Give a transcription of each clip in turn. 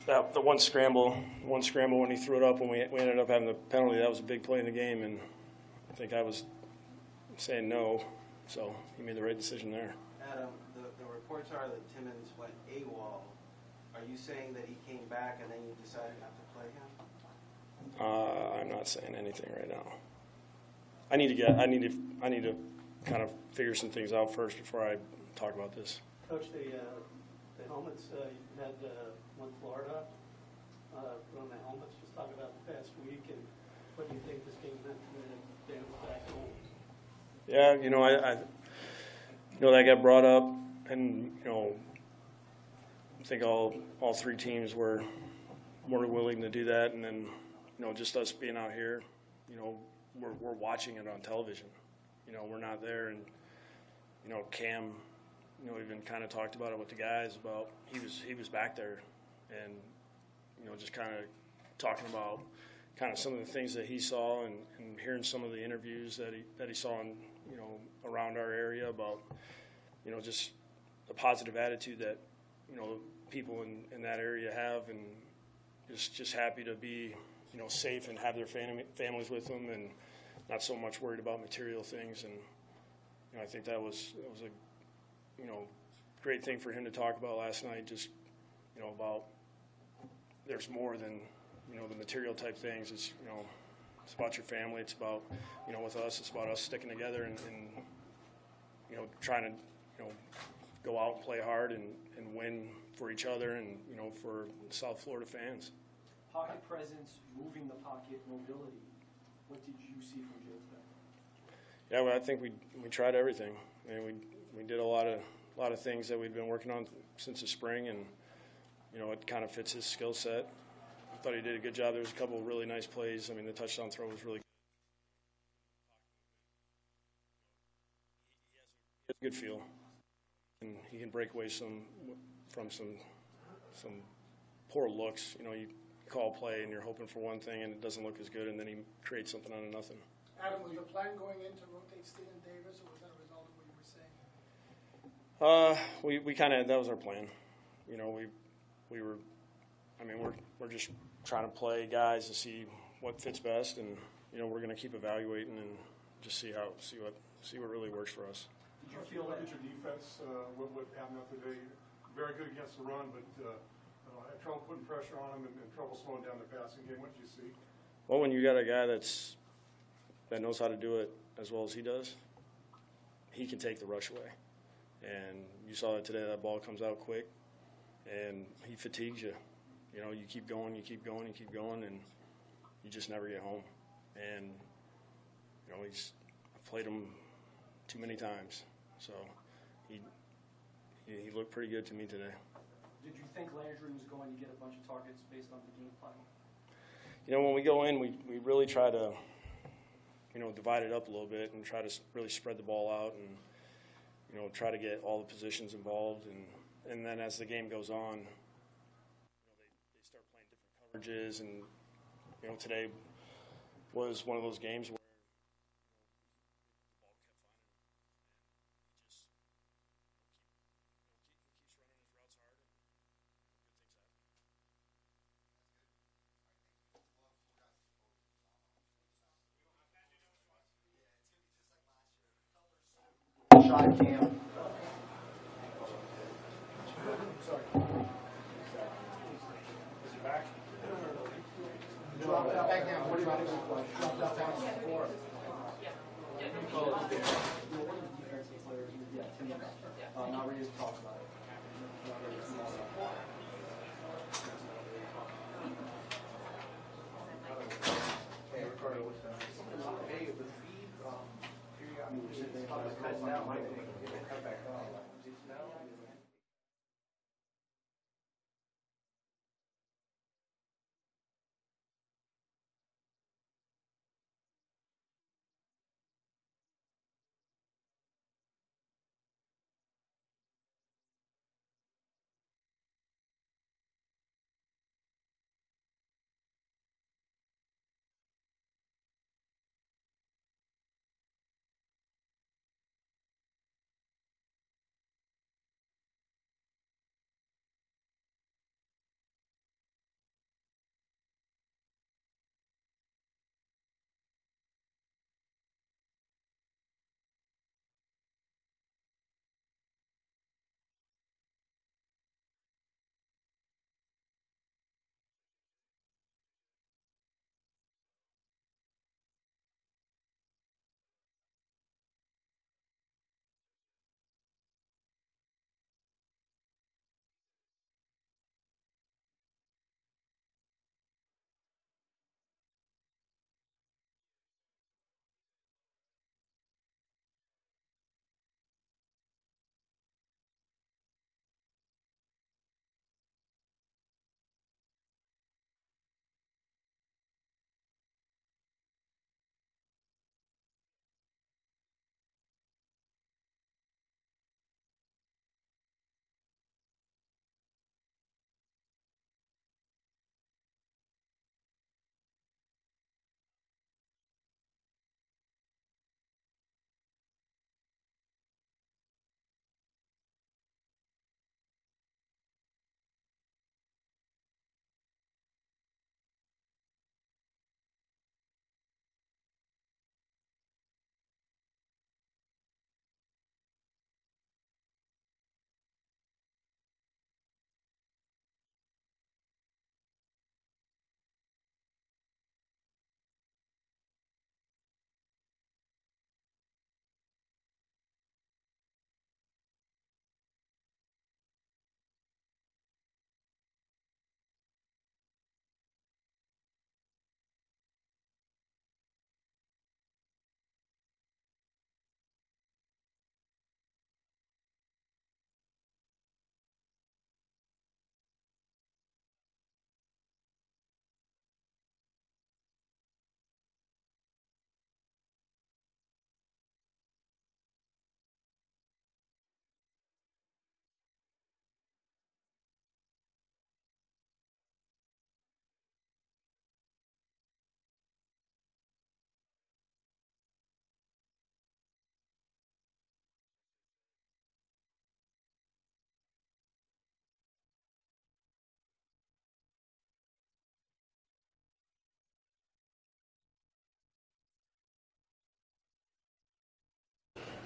the one scramble when he threw it up when we ended up having the penalty, that was a big play in the game, and I think I was saying no, so he made the right decision there. Adam, the reports are that Timmons went AWOL. Are you saying that he came back and then you decided not to play him? I'm not saying anything right now. I need to kind of figure some things out first before I talk about this. Coach, the helmets, you had one Florida put on the helmets. Just talk about the past week and what do you think this game meant to the Daniels back home? Yeah, I that got brought up, and I think all three teams were more willing to do that, and then just us being out here, we're watching it on television. We're not there, and Cam, even kind of talked about it with the guys about he was back there, and just kind of talking about kind of some of the things that he saw and hearing some of the interviews that he saw in, around our area about just the positive attitude that people in that area have, and just happy to be safe and have their families with them, and not so much worried about material things. And I think that was a great thing for him to talk about last night. Just about there's more than the material type things. It's it's about your family. It's about with us. It's about us sticking together and trying to go out and play hard and win for each other and for South Florida fans. Pocket presence, moving the pocket, mobility. What did you see from Joe today? Yeah, well, I think we tried everything. I mean, we did a lot of things that we'd been working on since the spring, and it kind of fits his skill set. I thought he did a good job. There was a couple of really nice plays. I mean, the touchdown throw was really good. He has a good feel, and he can break away from some poor looks. You call play and you're hoping for one thing and it doesn't look as good, and then he creates something out of nothing. Adam, was your plan going in to rotate Steven Davis, or was that a result of what you were saying? We kind of, that was our plan. We were, I mean, we're just trying to play guys to see what fits best, and we're going to keep evaluating and just see what really works for us. Did you feel that your defense, what happened the other day, very good against the run, but had trouble putting pressure on them and trouble slowing down the passing game? What did you see? Well, when you got a guy that knows how to do it as well as he does, he can take the rush away. And you saw that today. That ball comes out quick, and he fatigues you. You keep going, you keep going, you keep going, and you just never get home. And I've played him too many times, so he looked pretty good to me today. Did you think Landry was going to get a bunch of targets based on the game plan? When we go in, we really try to divide it up a little bit and try to really spread the ball out and try to get all the positions involved, and then as the game goes on, they start playing different coverages, and today was one of those games where Shot at Cam. Sorry. Is he back? Drop out. Back down. What about drop out down to the floor? Not ready to talk about it. Not ready to talk about it. Hey, Ricardo, what's that? Hey, the feed, I mean, cut down, might cut back on.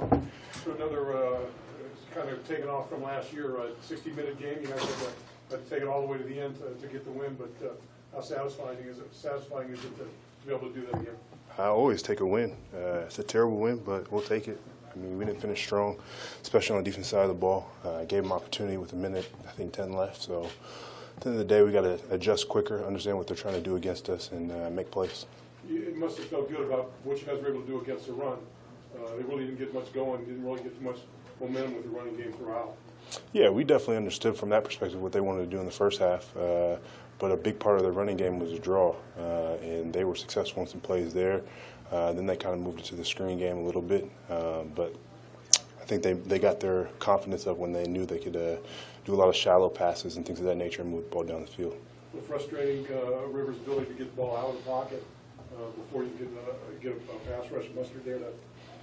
So another, kind of taken off from last year, a 60-minute game. You guys had to take it all the way to the end to get the win, but how satisfying is it to be able to do that again? I always take a win. It's a terrible win, but we'll take it. I mean, we didn't finish strong, especially on the defense side of the ball. Gave them opportunity with a minute, I think 10 left. So at the end of the day, we got to adjust quicker, understand what they're trying to do against us, and make plays. It must have felt good about what you guys were able to do against the run. They really didn't get much going, didn't really get too much momentum with the running game throughout. Yeah, we definitely understood from that perspective what they wanted to do in the first half. But a big part of their running game was a draw, and they were successful in some plays there. Then they kind of moved it to the screen game a little bit. But I think they got their confidence up when they knew they could do a lot of shallow passes and things of that nature and move the ball down the field. Frustrating Rivers' ability to get the ball out of the pocket before you could get a pass rush mustered there to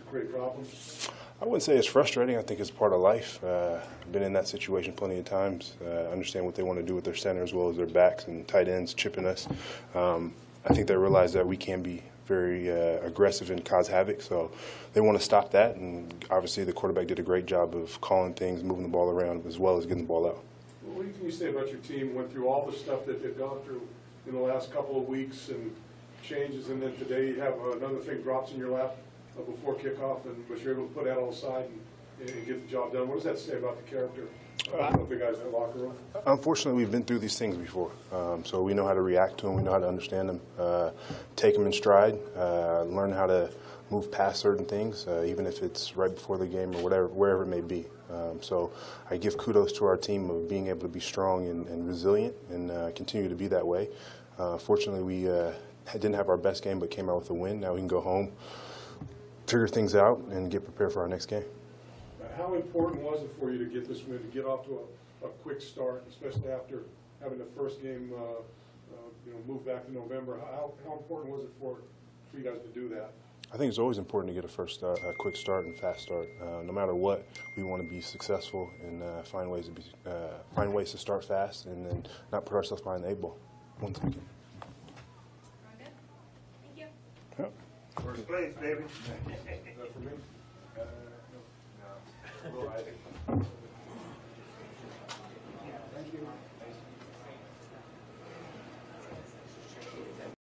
create problems? I wouldn't say it's frustrating. I think it's part of life. I've been in that situation plenty of times. Understand what they want to do with their center as well as their backs and tight ends chipping us. I think they realize that we can be very aggressive and cause havoc, so they want to stop that. And obviously the quarterback did a great job of calling things, moving the ball around, as well as getting the ball out. What can you say about your team? Went through all the stuff that they've gone through in the last couple of weeks and changes, and then today you have another thing drops in your lap before kickoff, but you're able to put that all aside and get the job done. What does that say about the character of the guys in that locker room? Unfortunately, we've been through these things before, so we know how to react to them. We know how to understand them, take them in stride, learn how to move past certain things, even if it's right before the game or wherever it may be. So I give kudos to our team of being able to be strong and resilient and continue to be that way. Fortunately, we didn't have our best game but came out with a win. Now we can go home, figure things out, and get prepared for our next game. How important was it for you to get this win, to get off to a quick start, especially after having the first game move back to November? How important was it for you guys to do that? I think it's always important to get a quick start and fast start. No matter what, we want to be successful and find ways to start fast and then not put ourselves behind the 8 ball once we can. Thank you. Yep. First place, baby. Is that for me?